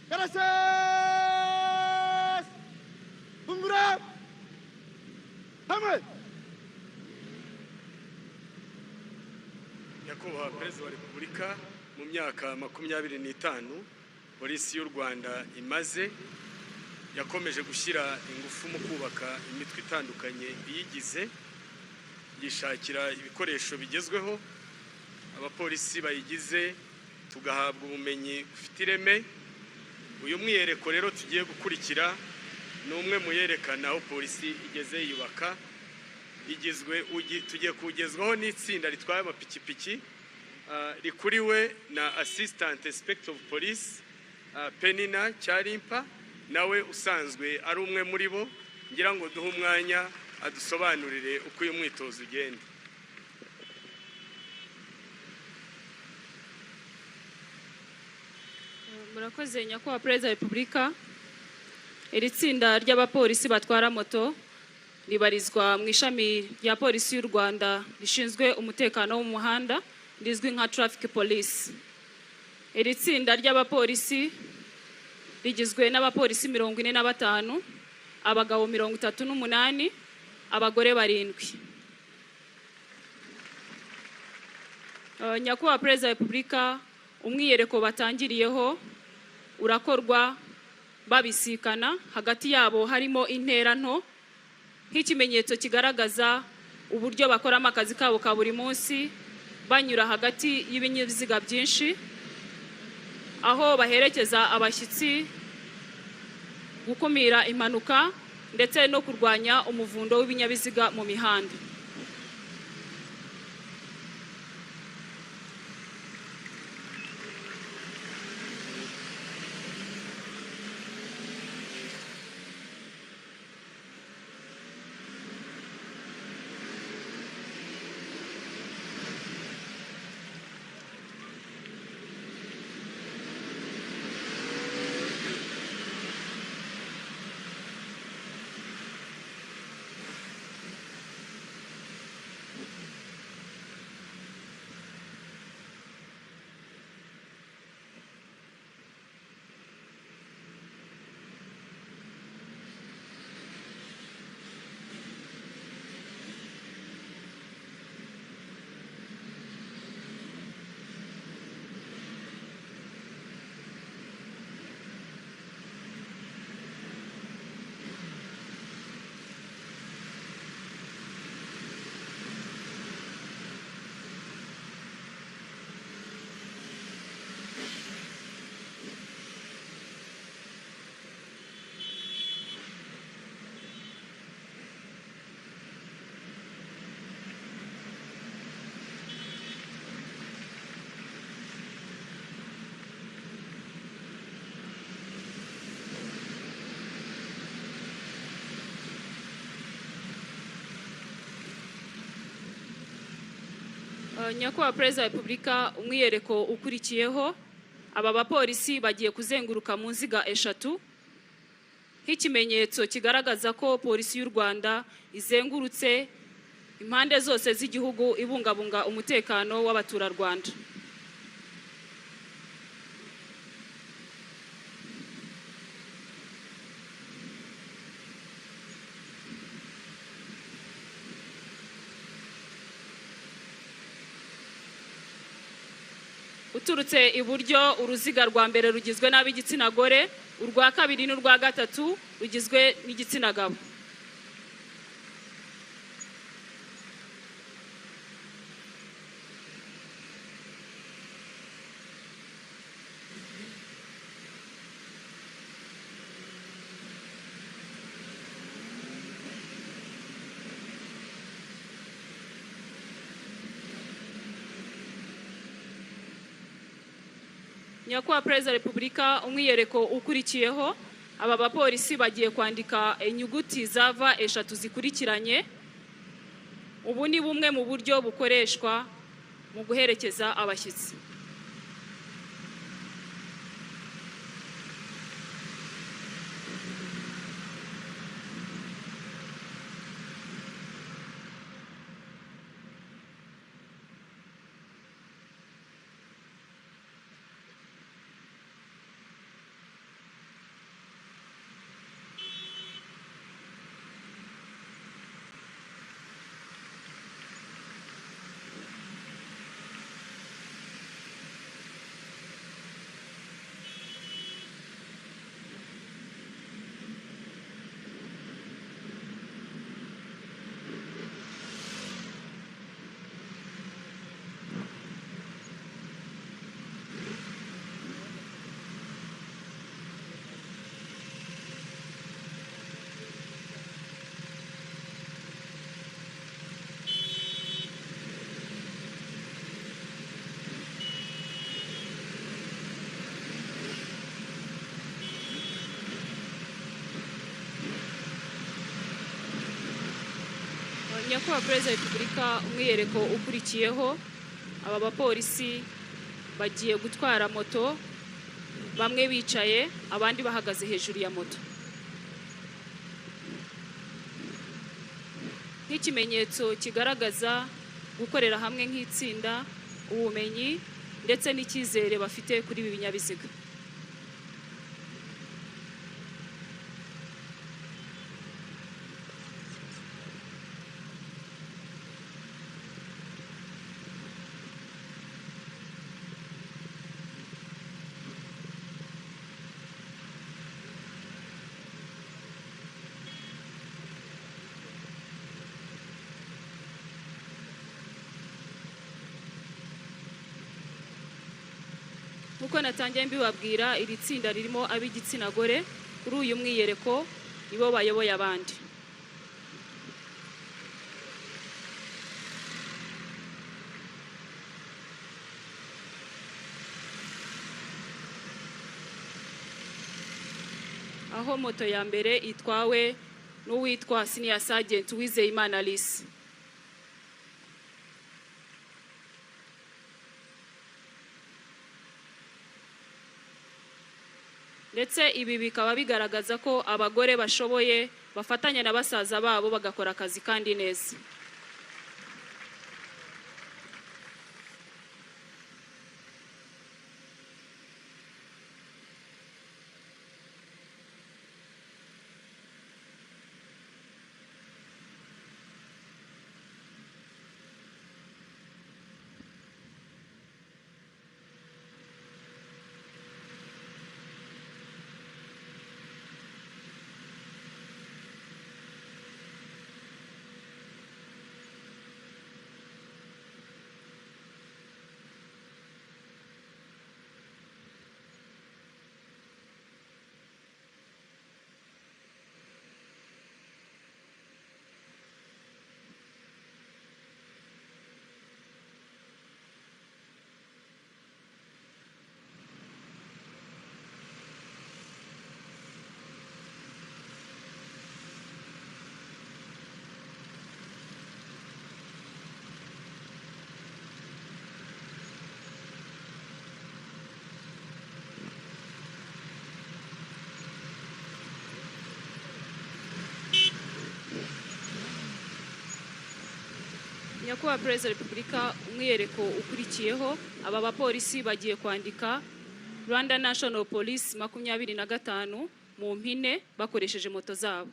Gracias! Hungura! Hamwe! Nyakubahwa Perezida wa Repubulika, mu myaka 25 polisi y'u Rwanda imaze yakomeje gushyira ingufu mu kubaka imitwe itandukanye iyigize, yishakira ibikoresho bigezweho, abapolisi bayigize tugahabwa ubumenyi bufite ireme. Uyu mwiyereko rero tugiye gukurikira ni umwe mu yerekana aho polisi igeze yubaka, tugiye kugezwaho n'itsinda ritwaye amapikipiki rikuriwe na Assistant Inspector of Police Penina Cyarimpa, nawe usanzwe ari umwe muri bo. Ngira ngo duhe umwanya adusobanurire uko uyu mwitozo ugenda. Murakoze Nyakubahwa Perezida wa Repubulika. Iri tsinda ry'abapolisi batwara moto ribarizwa mu ishami rya polisi y'u Rwanda rishinzwe umutekano wo mu muhanda rizwi nka Traffic Police. Iri tsinda ry'abapolisi rigizwe n'abapolisi 45, abagabo 38, abagore 7. Nyakubahwa Perezida wa Repubulika, umwiyereko batangiriyeho urakorwa babisikana, hagati yabo harimo intera nto nk'ikimenyetso kigaragaza uburyo bakoramo akazi kabo ka buri munsi, banyura hagati y'ibinyabiziga byinshi, aho baherekeza abashyitsi, gukumira impanuka ndetse no kurwanya umuvundo w'ibinyabiziga mu mihanda. Nyakubahwa Perezida wa Repubulika, umwiyereko ukurikiyeho aba bapolisi bagiye kuzenguruka mu nziga 3 nk'ikimenyetso kigaragaza ko polisi y'u Rwanda izengurutse impande zose z'igihugu ibungabunga umutekano w'abaturarwanda. Uturutse iburyo, uruziga rwa mbere rugizwe n'ab'igitsina gore, urwa kabiri n'urwa gatatu rugizwe n'igitsina gabo. Nyakubahwa Perezida wa Repubulika, umwiyereko ukurikiyeho aba bapolisi bagiye kwandika inyuguti za V 3 zikurikiranye. Ubu ni bumwe mu buryo bukoreshwa mu guherekeza abashyitsi. nyakubahwa perezida wa repubulika, umwiyereko ukurikiyeho aba bapolisi bagiye gutwara moto, bamwe bicaye abandi bahagaze hejuru ya moto, nk'ikimenyetso kigaragaza gukorera hamwe nk'itsinda, ubumenyi ndetse n'icyizere bafite kuri ibi binyabiziga. Nkuko natangiye mbibabwira, iri tsinda ririmo ab'igitsina gore, kuri uyu mwiyereko nibo bayoboye abandi. Aho moto ya mbere itwawe n'uwitwa Senior Sergeant Uwizeyimana Alice. Ndetse ibi bikaba bigaragaza ko abagore bashoboye bafatanya na basaza babo bagakora akazi kandi neza. Nyakubahwa perezida wa repubulika, umwiyereko ukurikiyeho aba bapolisi bagiye kwandika Rwanda National Police 25 mu mpine bakoresheje moto zabo.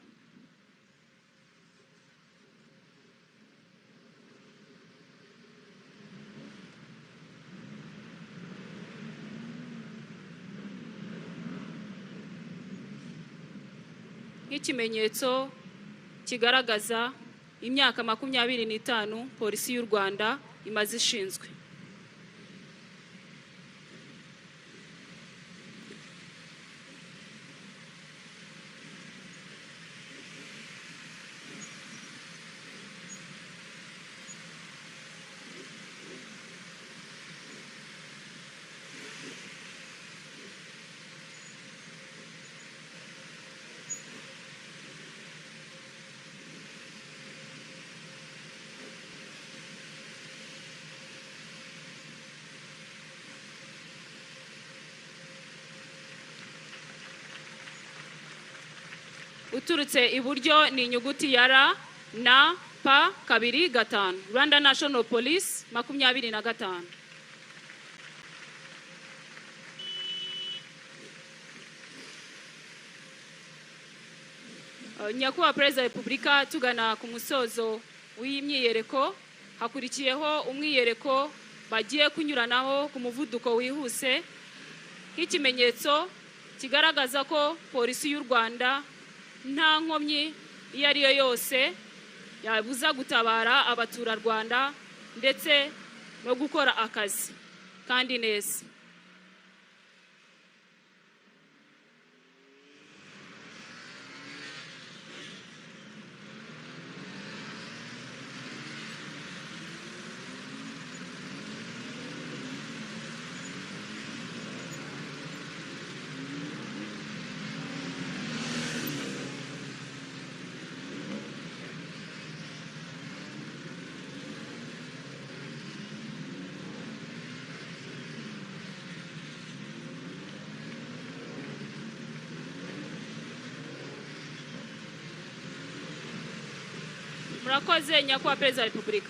Nk'ikimenyetso kigaragaza imyaka 25 polisi y'u Rwanda imaze ishinzwe. Uturutse iburyo ni inyuguti ya R na P 2 Rwanda National Police 25. Nyakubahwa perezida wa repubulika, tugana ku musozo w'imyiyereko, hakurikiyeho umwiyereko bagiye kunyuranaho ku muvuduko wihuse, nk'ikimenyetso kigaragaza ko polisi y'u Rwanda nta nkomyi iyo ari yo yose yabuza gutabara abaturarwanda ndetse no gukora akazi kandi neza. murakoze nyakubahwa perezida wa repubulika.